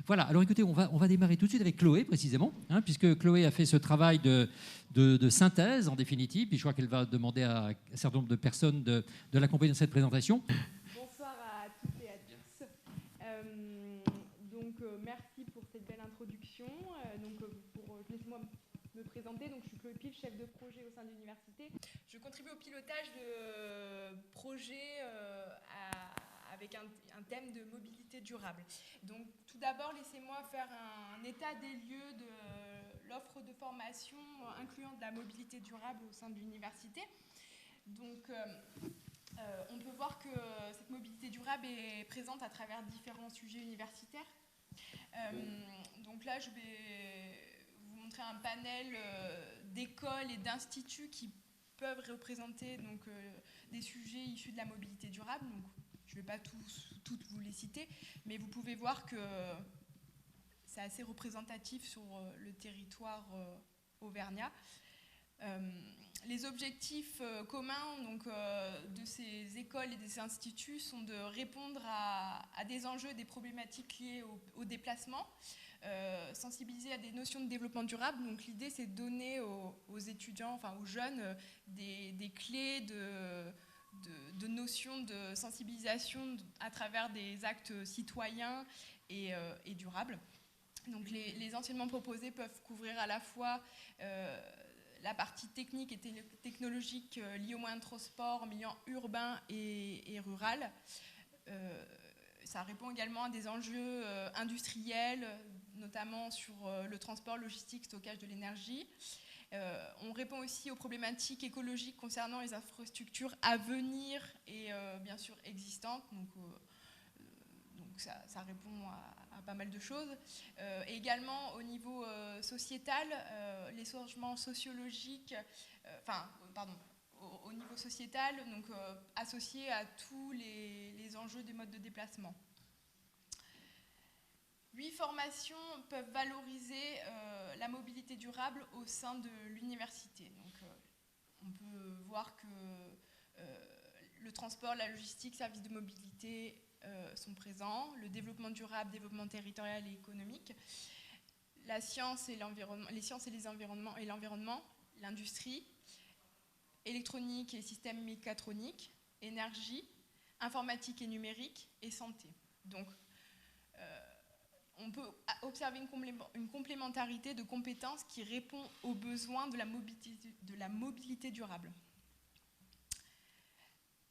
Voilà, alors écoutez, on va démarrer tout de suite avec Chloé, précisément, hein, puisque Chloé a fait ce travail de synthèse, en définitive, puis je crois qu'elle va demander à un certain nombre de personnes de l'accompagner dans cette présentation. Bonsoir à toutes et à tous. Merci pour cette belle introduction. Laissez-moi me présenter. Donc, je suis Chloé Pile, chef de projet au sein de l'université. Je contribue au pilotage de projets avec un thème de mobilité durable. Donc, tout d'abord, laissez-moi faire un état des lieux de l'offre de formation incluant de la mobilité durable au sein de l'université. Donc, on peut voir que cette mobilité durable est présente à travers différents sujets universitaires. Donc là, je vais vous montrer un panel d'écoles et d'instituts qui peuvent représenter des sujets issus de la mobilité durable. Donc, je ne vais pas toutes vous les citer, mais vous pouvez voir que c'est assez représentatif sur le territoire auvergnat. Les objectifs communs de ces écoles et de ces instituts sont de répondre à des enjeux et des problématiques liées au déplacement, sensibiliser à des notions de développement durable. Donc l'idée, c'est de donner aux étudiants, enfin aux jeunes, des clés de notions de sensibilisation à travers des actes citoyens et durables. Donc les enseignements proposés peuvent couvrir à la fois la partie technique et technologique liée aux moyens de transport en milieu urbain et rural. Ça répond également à des enjeux industriels, notamment sur le transport, logistique, stockage de l'énergie. On répond aussi aux problématiques écologiques concernant les infrastructures à venir et bien sûr existantes. Donc ça répond à pas mal de choses. Et également au niveau sociétal, les changements sociologiques, au niveau sociétal, donc associés à tous les enjeux des modes de déplacement. 8 formations peuvent valoriser la mobilité durable au sein de l'université. Donc, on peut voir que le transport, la logistique, services de mobilité sont présents, le développement durable, développement territorial et économique, la science et l'environnement, les sciences et les environnements et l'environnement, l'industrie, électronique et systèmes mécatroniques, énergie, informatique et numérique et santé. Donc, on peut observer une complémentarité de compétences qui répond aux besoins de la mobilité durable.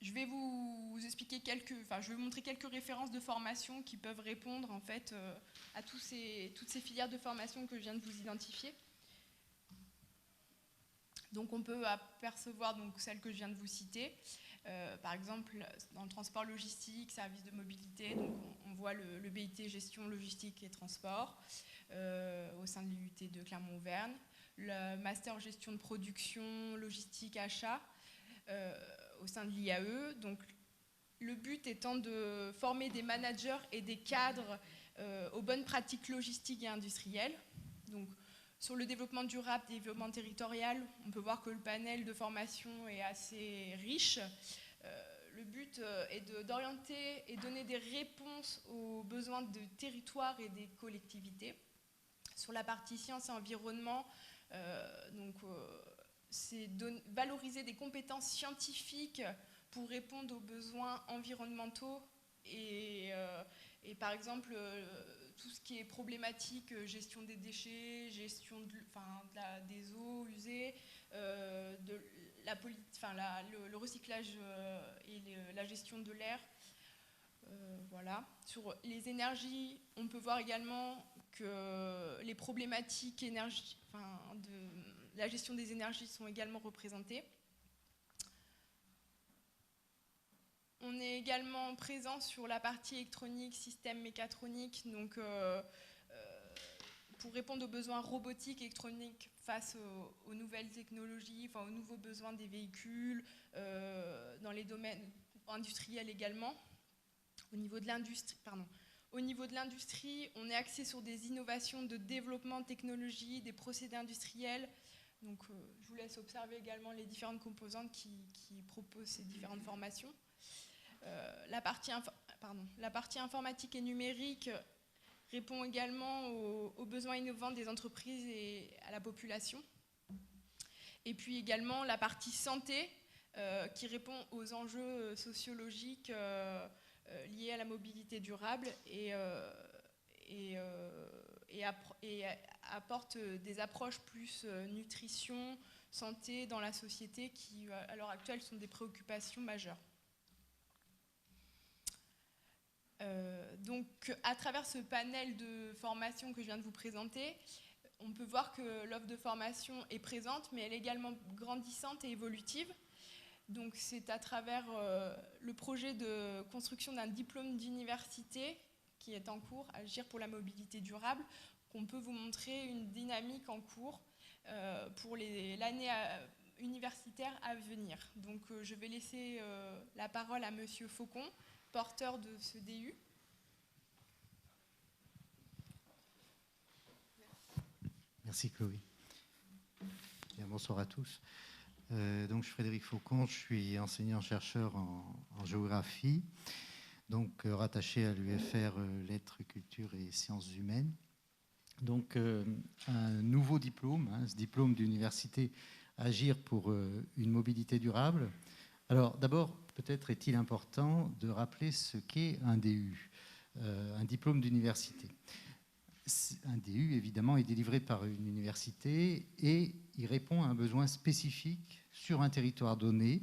Je vais vous expliquer je vais vous montrer quelques références de formation qui peuvent répondre en fait à toutes ces filières de formation que je viens de vous identifier. Donc on peut apercevoir celles que je viens de vous citer. Par exemple, dans le transport logistique, service de mobilité, donc on voit le BIT gestion logistique et transport au sein de l'IUT de Clermont-Auvergne, le master gestion de production, logistique, achat au sein de l'IAE. Donc, le but étant de former des managers et des cadres aux bonnes pratiques logistiques et industrielles. Donc, sur le développement durable, développement territorial, on peut voir que le panel de formation est assez riche. Le but est d'orienter et donner des réponses aux besoins de territoires et des collectivités. Sur la partie sciences et environnement, c'est valoriser des compétences scientifiques pour répondre aux besoins environnementaux et par exemple tout ce qui est problématique, gestion des déchets, gestion des eaux usées, le recyclage et la gestion de l'air. Voilà. Sur les énergies, on peut voir également que les problématiques de la gestion des énergies sont également représentées. On est également présent sur la partie électronique, système mécatronique, donc pour répondre aux besoins robotiques et électroniques face aux nouvelles technologies, aux nouveaux besoins des véhicules, dans les domaines industriels également. Au niveau de l'industrie, on est axé sur des innovations de développement de technologie, des procédés industriels. Donc, je vous laisse observer également les différentes composantes qui proposent ces différentes formations. La partie informatique et numérique répond également aux besoins innovants des entreprises et à la population. Et puis également la partie santé, qui répond aux enjeux sociologiques liés à la mobilité durable et apporte des approches plus nutrition, santé dans la société qui, à l'heure actuelle, sont des préoccupations majeures. Donc, à travers ce panel de formation que je viens de vous présenter, on peut voir que l'offre de formation est présente, mais elle est également grandissante et évolutive. Donc, c'est à travers le projet de construction d'un diplôme d'université qui est en cours, Agir pour la mobilité durable, qu'on peut vous montrer une dynamique en cours pour l'année universitaire à venir. Donc, je vais laisser la parole à Monsieur Faucon, porteur de ce DU. Merci Chloé. Bien, bonsoir à tous. Donc, je suis Frédéric Faucon, je suis enseignant-chercheur en géographie, donc rattaché à l'UFR Lettres, Culture et Sciences Humaines. Donc, un nouveau diplôme, ce diplôme d'université Agir pour une mobilité durable. Alors, d'abord, peut-être est-il important de rappeler ce qu'est un DU, un diplôme d'université. Un DU, évidemment, est délivré par une université et il répond à un besoin spécifique sur un territoire donné.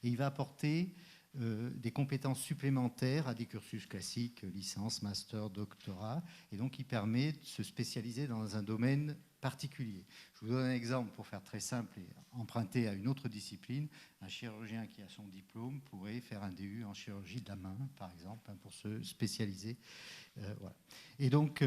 Et il va apporter des compétences supplémentaires à des cursus classiques, licence, master, doctorat. Et donc, il permet de se spécialiser dans un domaine particulier. Je vous donne un exemple pour faire très simple et emprunter à une autre discipline. Un chirurgien qui a son diplôme pourrait faire un DU en chirurgie de la main, par exemple, pour se spécialiser. Voilà. Et donc,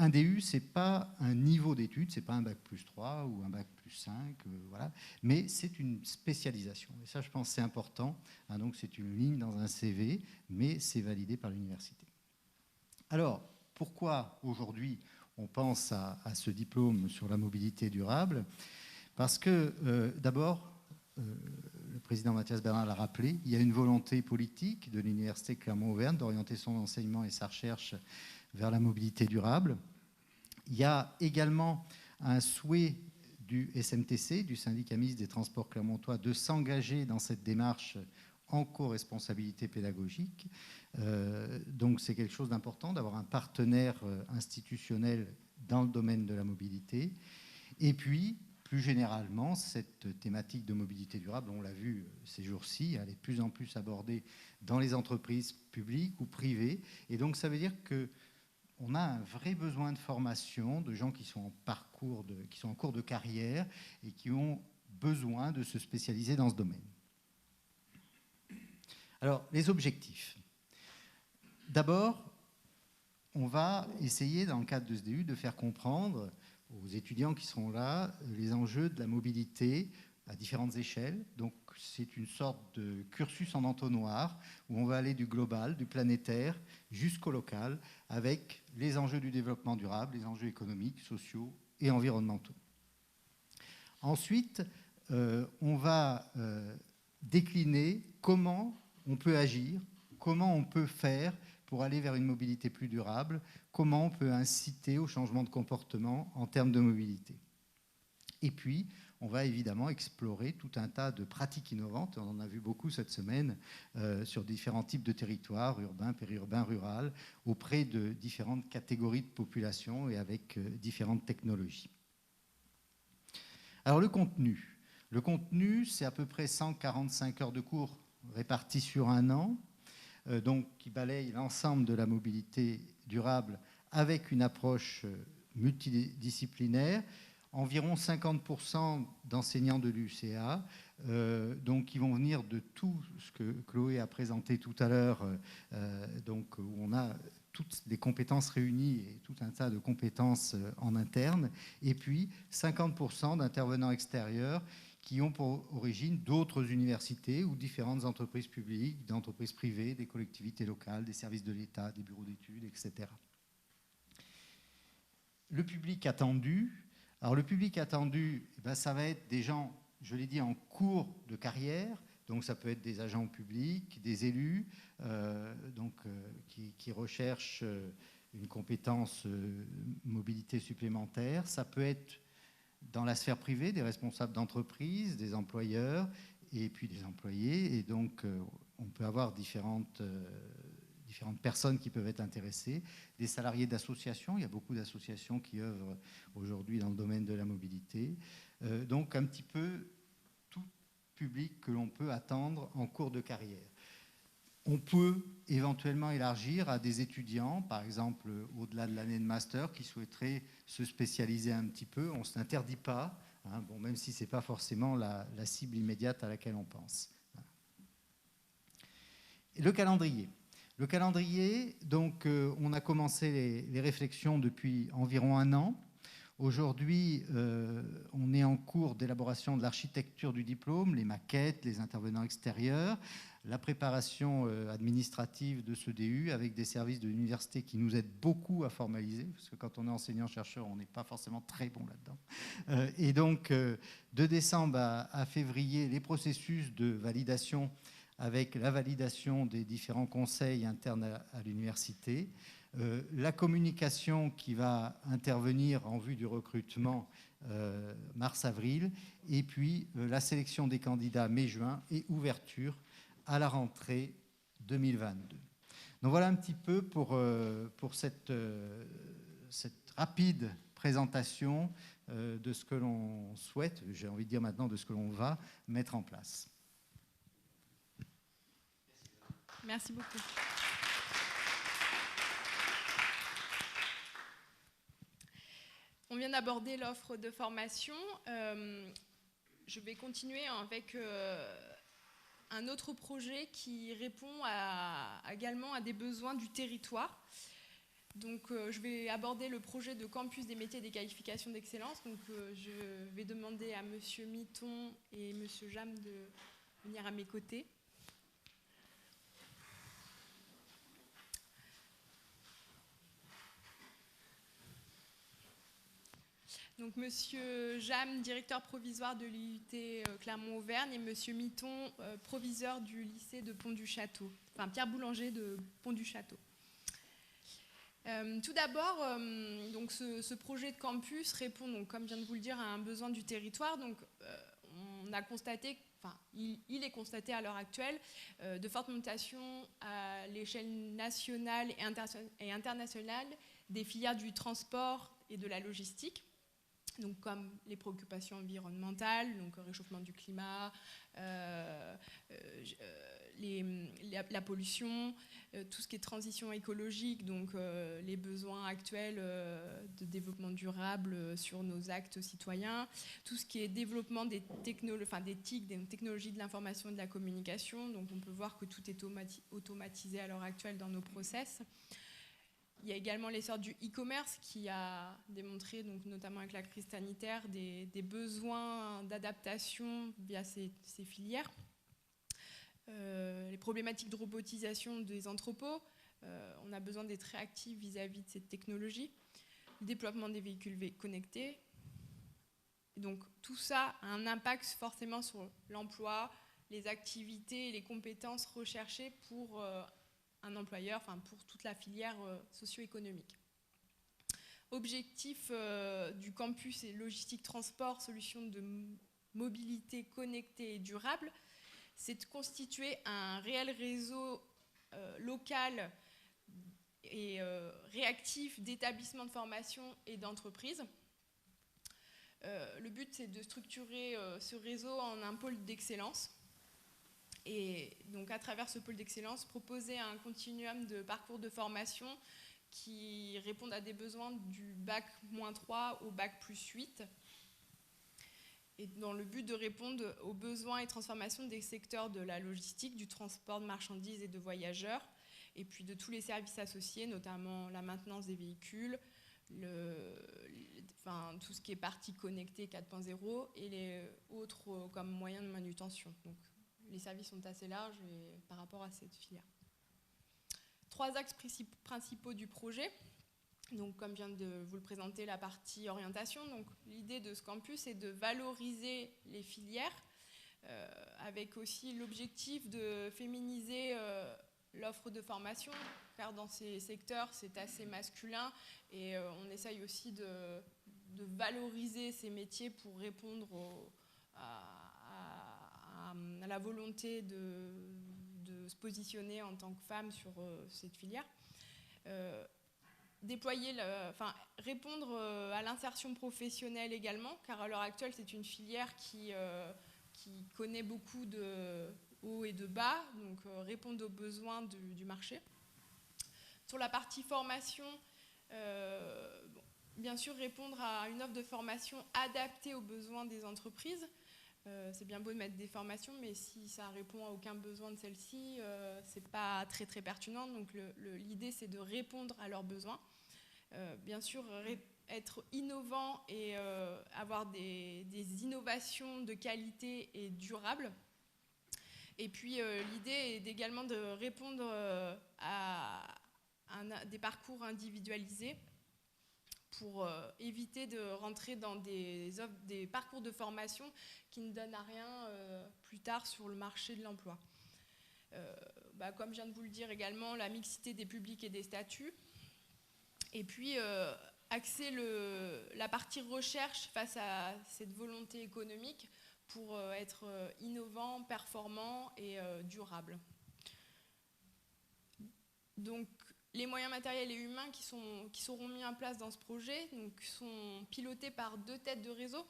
un DU, ce n'est pas un niveau d'études, ce n'est pas un bac plus 3 ou un bac plus 5, voilà, mais c'est une spécialisation. Et ça, je pense, c'est important. Hein, donc, c'est une ligne dans un CV, mais c'est validé par l'université. Alors, pourquoi aujourd'hui on pense à ce diplôme sur la mobilité durable? Parce que, d'abord, le président Mathias Bernard l'a rappelé, il y a une volonté politique de l'université Clermont-Auvergne d'orienter son enseignement et sa recherche vers la mobilité durable. Il y a également un souhait du SMTC, du syndicat mixte des transports clermontois, de s'engager dans cette démarche en co-responsabilité pédagogique. Donc c'est quelque chose d'important d'avoir un partenaire institutionnel dans le domaine de la mobilité. Et puis, plus généralement, cette thématique de mobilité durable, on l'a vu ces jours-ci, elle est de plus en plus abordée dans les entreprises publiques ou privées. Et donc ça veut dire qu'on a un vrai besoin de formation de gens qui sont en parcours, qui sont en cours de carrière et qui ont besoin de se spécialiser dans ce domaine. Alors, les objectifs. D'abord, on va essayer, dans le cadre de ce DU, de faire comprendre aux étudiants qui seront là les enjeux de la mobilité à différentes échelles. Donc, c'est une sorte de cursus en entonnoir où on va aller du global, du planétaire, jusqu'au local, avec les enjeux du développement durable, les enjeux économiques, sociaux et environnementaux. Ensuite, on va décliner comment on peut agir, comment on peut faire pour aller vers une mobilité plus durable, comment on peut inciter au changement de comportement en termes de mobilité. Et puis, on va évidemment explorer tout un tas de pratiques innovantes, on en a vu beaucoup cette semaine, sur différents types de territoires, urbains, périurbains, rural, auprès de différentes catégories de population et avec différentes technologies. Alors le contenu. Le contenu, c'est à peu près 145 heures de cours réparties sur un an, donc qui balaye l'ensemble de la mobilité durable avec une approche multidisciplinaire. Environ 50% d'enseignants de l'UCA, donc qui vont venir de tout ce que Chloé a présenté tout à l'heure, donc où on a toutes les compétences réunies et tout un tas de compétences en interne, et puis 50% d'intervenants extérieurs qui ont pour origine d'autres universités ou différentes entreprises publiques, d'entreprises privées, des collectivités locales, des services de l'État, des bureaux d'études, etc. Le public attendu. Alors le public attendu, ça va être des gens, je l'ai dit, en cours de carrière, Donc ça peut être des agents publics, des élus qui recherchent une compétence mobilité supplémentaire. Ça peut être dans la sphère privée, des responsables d'entreprise, des employeurs et puis des employés. Et donc on peut avoir différentes personnes qui peuvent être intéressées, des salariés d'associations. Il y a beaucoup d'associations qui œuvrent aujourd'hui dans le domaine de la mobilité. Donc un petit peu tout public que l'on peut attendre en cours de carrière. On peut éventuellement élargir à des étudiants, par exemple au-delà de l'année de master, qui souhaiteraient se spécialiser un petit peu. On ne s'interdit pas, hein, bon, même si ce n'est pas forcément la cible immédiate à laquelle on pense. Et le calendrier. Le calendrier, donc, on a commencé les réflexions depuis environ 1 an. Aujourd'hui, on est en cours d'élaboration de l'architecture du diplôme, les maquettes, les intervenants extérieurs, la préparation administrative de ce DU avec des services de l'université qui nous aident beaucoup à formaliser, parce que quand on est enseignant-chercheur, on n'est pas forcément très bon là-dedans. Et donc, de décembre à février, les processus de validation avec la validation des différents conseils internes à l'université, la communication qui va intervenir en vue du recrutement mars-avril, et puis la sélection des candidats mai-juin et ouverture à la rentrée 2022. Donc voilà un petit peu pour cette rapide présentation de ce que l'on souhaite, j'ai envie de dire maintenant de ce que l'on va mettre en place. Merci beaucoup. On vient d'aborder l'offre de formation. Je vais continuer avec un autre projet qui répond également à des besoins du territoire. Donc, je vais aborder le projet de campus des métiers et des qualifications d'excellence. Donc, je vais demander à M. Mitton et M. Jam de venir à mes côtés. Donc, Monsieur Jam, directeur provisoire de l'IUT Clermont-Auvergne, et Monsieur Mitton, proviseur du lycée de Pont-du-Château, enfin Pierre Boulanger de Pont-du-Château. Tout d'abord, donc ce projet de campus répond, donc, comme je viens de vous le dire, à un besoin du territoire. Donc, on a constaté, enfin, il est constaté à l'heure actuelle de fortes mutations à l'échelle nationale et internationale des filières du transport et de la logistique. Donc, comme les préoccupations environnementales, donc réchauffement du climat, la pollution, tout ce qui est transition écologique, donc les besoins actuels de développement durable sur nos actes citoyens, tout ce qui est développement des TIC, des technologies de l'information et de la communication. Donc, on peut voir que tout est automatisé à l'heure actuelle dans nos process. Il y a également l'essor du e-commerce qui a démontré, donc, notamment avec la crise sanitaire, des besoins d'adaptation via ces filières. Les problématiques de robotisation des entrepôts, on a besoin d'être réactifs vis-à-vis de cette technologie. Le développement des véhicules connectés. Et donc tout ça a un impact forcément sur l'emploi, les activités et les compétences recherchées pour un employeur, enfin pour toute la filière socio-économique. Objectif du campus est logistique, transport, solutions de mobilité connectée et durable, c'est de constituer un réel réseau local et réactif d'établissements de formation et d'entreprises. Le but, c'est de structurer ce réseau en un pôle d'excellence. Et donc, à travers ce pôle d'excellence, proposer un continuum de parcours de formation qui répondent à des besoins du bac-3 au bac+8. Et dans le but de répondre aux besoins et transformations des secteurs de la logistique, du transport de marchandises et de voyageurs, et puis de tous les services associés, notamment la maintenance des véhicules, tout ce qui est partie connectée 4.0 et les autres comme moyens de manutention. Donc, les services sont assez larges par rapport à cette filière. 3 axes principaux du projet. Donc, comme je viens de vous le présenter, la partie orientation. Donc, l'idée de ce campus est de valoriser les filières avec aussi l'objectif de féminiser l'offre de formation, car dans ces secteurs, c'est assez masculin, et on essaye aussi de valoriser ces métiers pour répondre à la volonté de se positionner en tant que femme sur cette filière. Répondre à l'insertion professionnelle également, car à l'heure actuelle, c'est une filière qui connaît beaucoup de hauts et de bas, donc répondre aux besoins du marché. Sur la partie formation, bien sûr, répondre à une offre de formation adaptée aux besoins des entreprises. C'est bien beau de mettre des formations, mais si ça répond à aucun besoin de celle-ci, c'est pas très très pertinent. Donc l'idée, c'est de répondre à leurs besoins. Bien sûr, être innovant et avoir des innovations de qualité et durables. Et puis l'idée est également de répondre à des parcours individualisés pour éviter de rentrer dans des parcours de formation qui ne donnent à rien plus tard sur le marché de l'emploi. Comme je viens de vous le dire également, la mixité des publics et des statuts. Et puis axer la partie recherche face à cette volonté économique pour être innovant, performant et durable. Donc, les moyens matériels et humains qui seront mis en place dans ce projet sont pilotés par 2 têtes de réseau.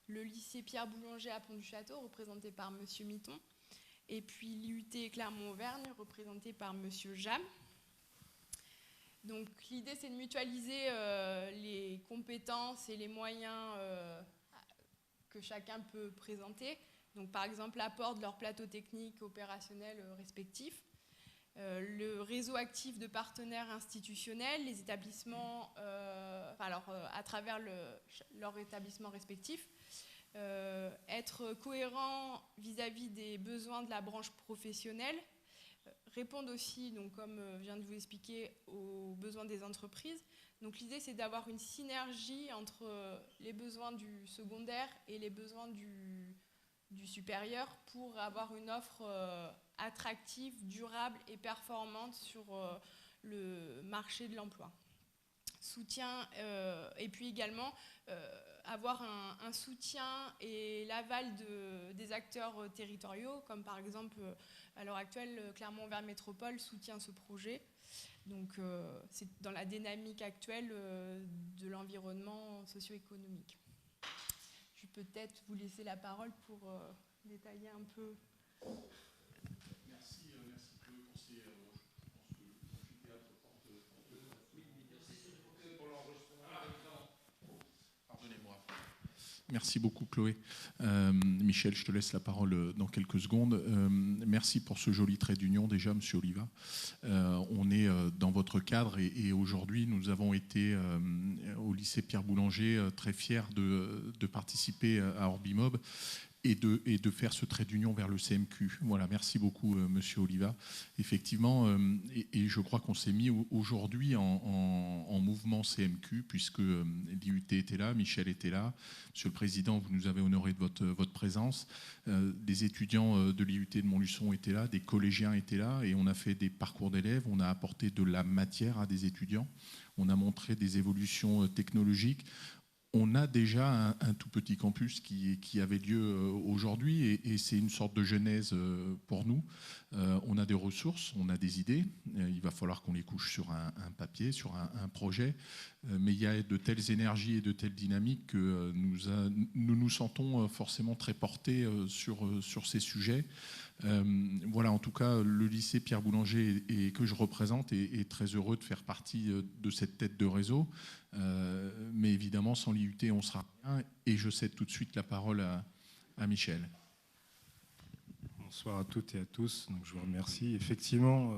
Le lycée Pierre Boulanger à Pont-du-Château, représenté par M. Mitton, et puis l'IUT Clermont-Auvergne, représenté par M. Jam. Donc l'idée, c'est de mutualiser les compétences et les moyens que chacun peut présenter. Donc par exemple, l'apport de leurs plateaux techniques opérationnels respectifs, le réseau actif de partenaires institutionnels, les établissements, à travers leurs établissements respectifs, être cohérent vis-à-vis des besoins de la branche professionnelle, répondre aussi, donc, comme je viens de vous expliquer, aux besoins des entreprises. Donc l'idée, c'est d'avoir une synergie entre les besoins du secondaire et les besoins du supérieur pour avoir une offre attractive, durable et performante sur le marché de l'emploi. Soutien, et puis également avoir un soutien et l'aval des acteurs territoriaux, comme par exemple, à l'heure actuelle, Clermont-Auvergne Métropole soutient ce projet. Donc c'est dans la dynamique actuelle de l'environnement socio-économique. Je vais peut-être vous laisser la parole pour détailler un peu. Merci Chloé pour ces. Je pense que l'amphithéâtre porte. Pardonnez-moi. Merci beaucoup Chloé. Michel, je te laisse la parole dans quelques secondes. Merci pour ce joli trait d'union déjà, Monsieur Oliva. On est dans votre cadre et aujourd'hui nous avons été au lycée Pierre Boulanger très fiers de participer à Orbimob et de faire ce trait d'union vers le CMQ. Voilà, merci beaucoup, Monsieur Oliva. Effectivement, et je crois qu'on s'est mis aujourd'hui en mouvement CMQ, puisque l'IUT était là, Michel était là. Monsieur le Président, vous nous avez honoré de votre présence. Des étudiants de l'IUT de Montluçon étaient là, des collégiens étaient là, et on a fait des parcours d'élèves, on a apporté de la matière à des étudiants, on a montré des évolutions technologiques. On a déjà un tout petit campus qui avait lieu aujourd'hui et c'est une sorte de genèse pour nous. On a des ressources, on a des idées. Il va falloir qu'on les couche sur un papier, sur un projet. Mais il y a de telles énergies et de telles dynamiques que nous sentons forcément très portés sur ces sujets. Voilà, en tout cas, le lycée Pierre Boulanger que je représente est très heureux de faire partie de cette tête de réseau. Mais évidemment, sans l'IUT, on sera rien. Et je cède tout de suite la parole à Michel. Bonsoir à toutes et à tous. Donc, je vous remercie. Effectivement,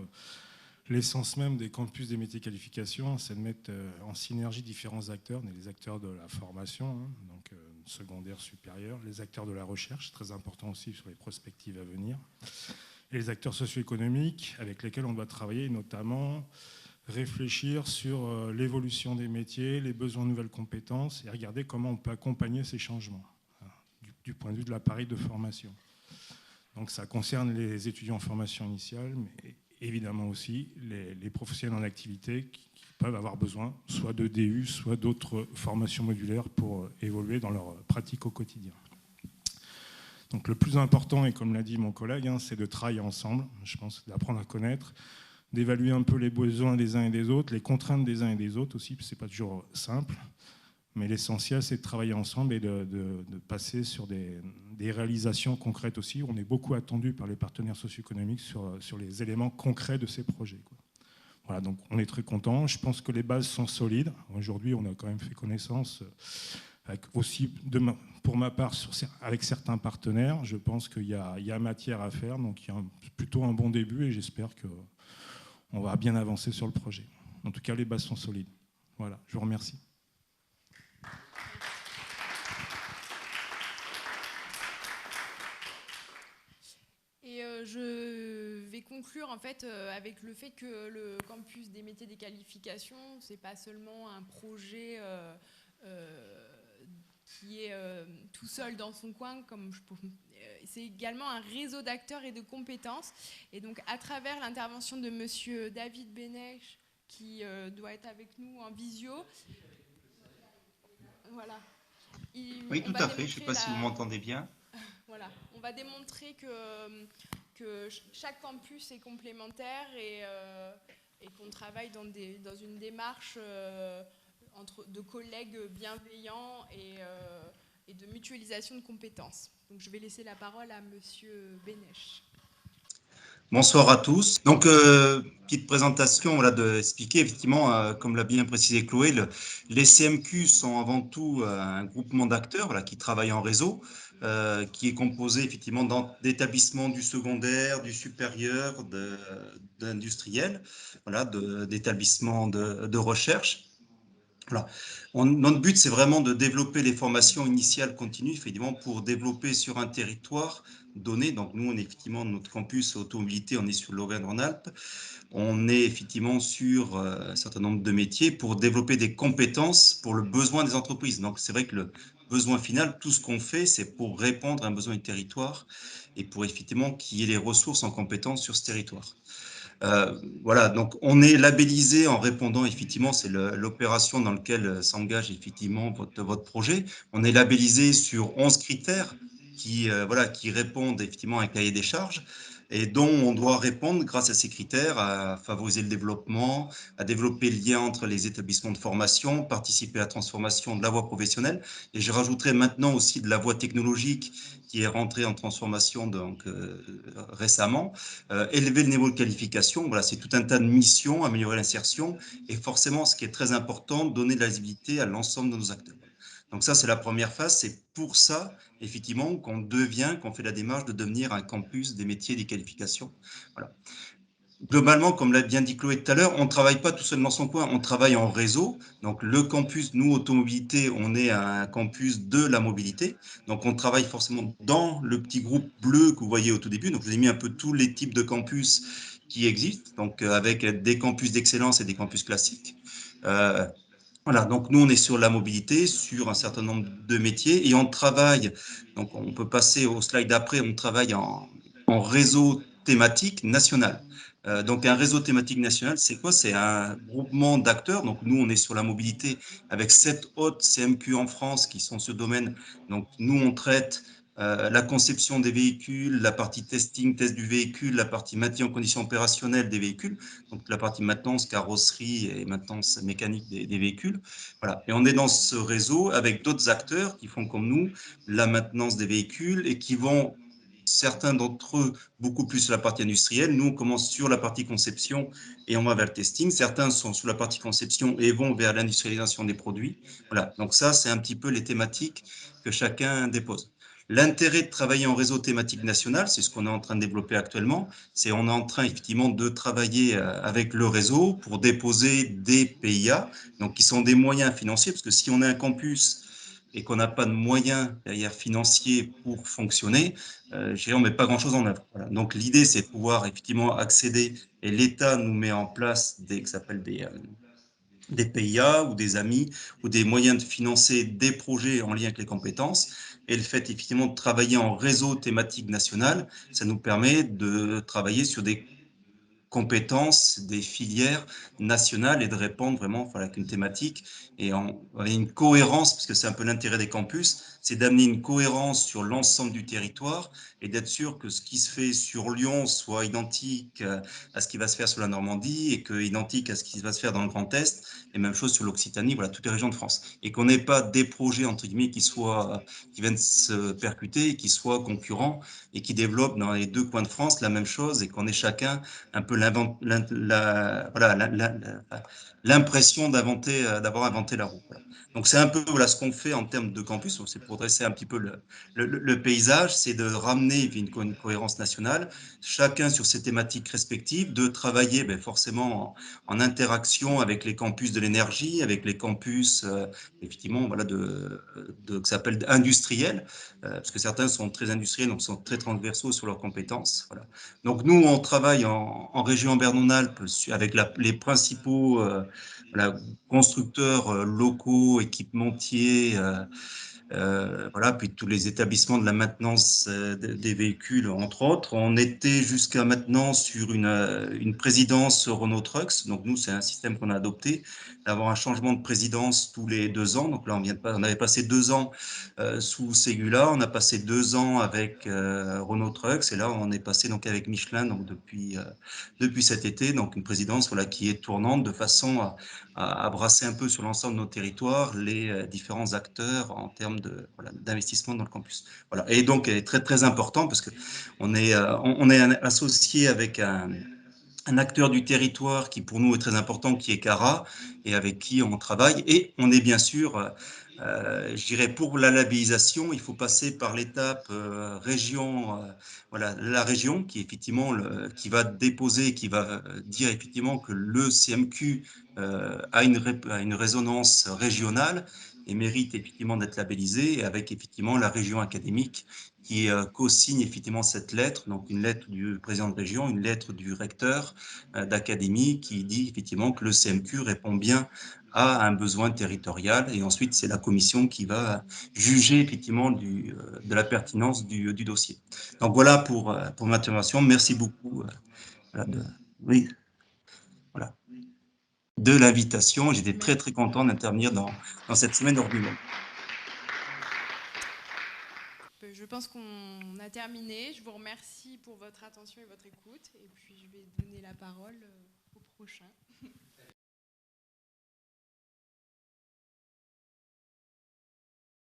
l'essence même des campus des métiers qualification, c'est de mettre en synergie différents acteurs, les acteurs de la formation, donc secondaire, supérieure, les acteurs de la recherche, très important aussi sur les perspectives à venir, et les acteurs socio-économiques avec lesquels on doit travailler, notamment réfléchir sur l'évolution des métiers, les besoins de nouvelles compétences et regarder comment on peut accompagner ces changements. du point de vue de l'appareil de formation. Donc ça concerne les étudiants en formation initiale, mais évidemment aussi les professionnels en activité qui peuvent avoir besoin soit de DU, soit d'autres formations modulaires pour évoluer dans leur pratique au quotidien. Donc le plus important, et comme l'a dit mon collègue, c'est de travailler ensemble, je pense, d'apprendre à connaître, d'évaluer un peu les besoins des uns et des autres, les contraintes des uns et des autres aussi, parce que ce n'est pas toujours simple. Mais l'essentiel, c'est de travailler ensemble et de passer sur des réalisations concrètes aussi. On est beaucoup attendu par les partenaires socio-économiques sur les éléments concrets de ces projets, quoi. Voilà, donc on est très content. Je pense que les bases sont solides. Aujourd'hui, on a quand même fait connaissance avec aussi, pour ma part, avec certains partenaires. Je pense qu'il y a matière à faire. Donc il y a plutôt un bon début et j'espère qu'on va bien avancer sur le projet. En tout cas, les bases sont solides. Voilà, je vous remercie. Je vais conclure en fait avec le fait que le campus des métiers des qualifications, c'est pas seulement un projet qui est tout seul dans son coin, c'est également un réseau d'acteurs et de compétences. Et donc à travers l'intervention de Monsieur David Bénèche, qui doit être avec nous en visio. Voilà. Oui, tout à fait. Je ne sais pas si vous m'entendez bien. Voilà. On va démontrer que chaque campus est complémentaire et qu'on travaille dans une démarche de collègues bienveillants et de mutualisation de compétences. Donc, je vais laisser la parole à Monsieur Bénèche. Bonsoir à tous. Donc, petite présentation, voilà, d'expliquer, effectivement, comme l'a bien précisé Chloé, les CMQ sont avant tout un groupement d'acteurs, voilà, qui travaillent en réseau, qui est composé effectivement d'établissements du secondaire, du supérieur, d'industriels, voilà, d'établissements de recherche. Voilà. Notre but, c'est vraiment de développer les formations initiales continues, effectivement, pour développer sur un territoire donné. Donc, nous, on est effectivement, notre campus automobilité, on est sur l'Auvergne-Rhône-Alpes. On est effectivement sur un certain nombre de métiers pour développer des compétences pour le besoin des entreprises. Donc, c'est vrai que le besoin final, tout ce qu'on fait, c'est pour répondre à un besoin du territoire et pour effectivement qu'il y ait les ressources en compétences sur ce territoire. Voilà, donc on est labellisé en répondant effectivement, c'est l'opération dans laquelle s'engage effectivement votre projet. On est labellisé sur 11 critères qui répondent effectivement à un cahier des charges et dont on doit répondre grâce à ces critères à favoriser le développement, à développer le lien entre les établissements de formation, participer à la transformation de la voie professionnelle. Et je rajouterai maintenant aussi de la voie technologique qui est rentrée en transformation donc, récemment, élever le niveau de qualification, voilà, c'est tout un tas de missions, améliorer l'insertion et forcément, ce qui est très important, donner de la visibilité à l'ensemble de nos acteurs. Donc ça, c'est la première phase, c'est pour ça, effectivement, qu'on fait la démarche de devenir un campus des métiers et des qualifications. Voilà. Globalement, comme l'a bien dit Chloé tout à l'heure, on ne travaille pas tout seul dans son coin, on travaille en réseau. Donc le campus, nous, Automobilité, on est un campus de la mobilité. Donc on travaille forcément dans le petit groupe bleu que vous voyez au tout début. Donc je vous ai mis un peu tous les types de campus qui existent, donc avec des campus d'excellence et des campus classiques. Voilà, donc nous, on est sur la mobilité, sur un certain nombre de métiers et on travaille, donc on peut passer au slide d'après, on travaille en réseau thématique national. Donc un réseau thématique national, c'est quoi? C'est un groupement d'acteurs. Donc nous, on est sur la mobilité avec 7 autres CMQ en France qui sont ce domaine. Donc nous, on traite la conception des véhicules, la partie testing, test du véhicule, la partie maintien en condition opérationnelle des véhicules, donc la partie maintenance, carrosserie et maintenance mécanique des véhicules. Voilà. Et on est dans ce réseau avec d'autres acteurs qui font comme nous la maintenance des véhicules et qui vont, certains d'entre eux, beaucoup plus sur la partie industrielle. Nous, on commence sur la partie conception et on va vers le testing. Certains sont sur la partie conception et vont vers l'industrialisation des produits. Voilà. Donc ça, c'est un petit peu les thématiques que chacun dépose. L'intérêt de travailler en réseau thématique national, c'est ce qu'on est en train de développer actuellement, c'est on est en train effectivement de travailler avec le réseau pour déposer des PIA, donc qui sont des moyens financiers, parce que si on a un campus et qu'on n'a pas de moyens derrière financiers pour fonctionner, on ne met pas grand-chose en œuvre. Voilà. Donc l'idée, c'est de pouvoir effectivement accéder, et l'État nous met en place des PIA ou des amis ou des moyens de financer des projets en lien avec les compétences. et le fait effectivement de travailler en réseau thématique national, ça nous permet de travailler sur des compétences, des filières nationales et de répondre vraiment avec une thématique et une cohérence, parce que c'est un peu l'intérêt des campus, c'est d'amener une cohérence sur l'ensemble du territoire et d'être sûr que ce qui se fait sur Lyon soit identique à ce qui va se faire sur la Normandie et que identique à ce qui va se faire dans le Grand Est, et même chose sur l'Occitanie, voilà, toutes les régions de France. Et qu'on n'ait pas des projets, entre guillemets, qui viennent se percuter et qui soient concurrents et qui développent dans les deux coins de France la même chose et qu'on ait chacun un peu l'impression d'avoir inventé la roue. Voilà. Donc c'est un peu voilà, ce qu'on fait en termes de campus, c'est pour dresser un petit peu le paysage, c'est de ramener une cohérence nationale, chacun sur ses thématiques respectives, de travailler forcément en interaction avec les campus de l'énergie, avec les campus effectivement voilà, que ça s'appelle industriels, parce que certains sont très industriels, donc sont très transversaux sur leurs compétences. Voilà. Donc nous, on travaille en région Berne-Rhône-Alpes avec les principaux voilà, constructeurs locaux, équipementiers, voilà, puis tous les établissements de la maintenance des véhicules, entre autres. On était jusqu'à maintenant sur une présidence Renault Trucks. Donc nous, c'est un système qu'on a adopté, d'avoir un changement de présidence tous les 2 ans. Donc là, on avait passé 2 ans sous Ségula, on a passé 2 ans avec Renault Trucks, et là, on est passé donc avec Michelin donc depuis cet été. Donc une présidence voilà, qui est tournante de façon à brasser un peu sur l'ensemble de nos territoires les différents acteurs en termes d'investissement dans le campus. Voilà. Et donc, elle est très, très important parce qu'on est, associé avec un acteur du territoire qui, pour nous, est très important, qui est Cara, et avec qui on travaille. Et on est bien sûr, je dirais, pour la labellisation, il faut passer par l'étape région, voilà, la région qui, effectivement, qui va déposer, qui va dire, effectivement, que le CMQ a une résonance régionale et mérite, effectivement, d'être labellisé, et avec, effectivement, la région académique qui co-signe effectivement cette lettre, donc une lettre du président de région, une lettre du recteur d'académie qui dit effectivement que le CMQ répond bien à un besoin territorial, et ensuite c'est la commission qui va juger effectivement de la pertinence du dossier. Donc voilà pour ma intervention. Merci beaucoup oui, voilà, de l'invitation. J'étais très très content d'intervenir dans cette semaine d'Orgument. Je pense qu'on a terminé. Je vous remercie pour votre attention et votre écoute. Et puis, je vais donner la parole au prochain.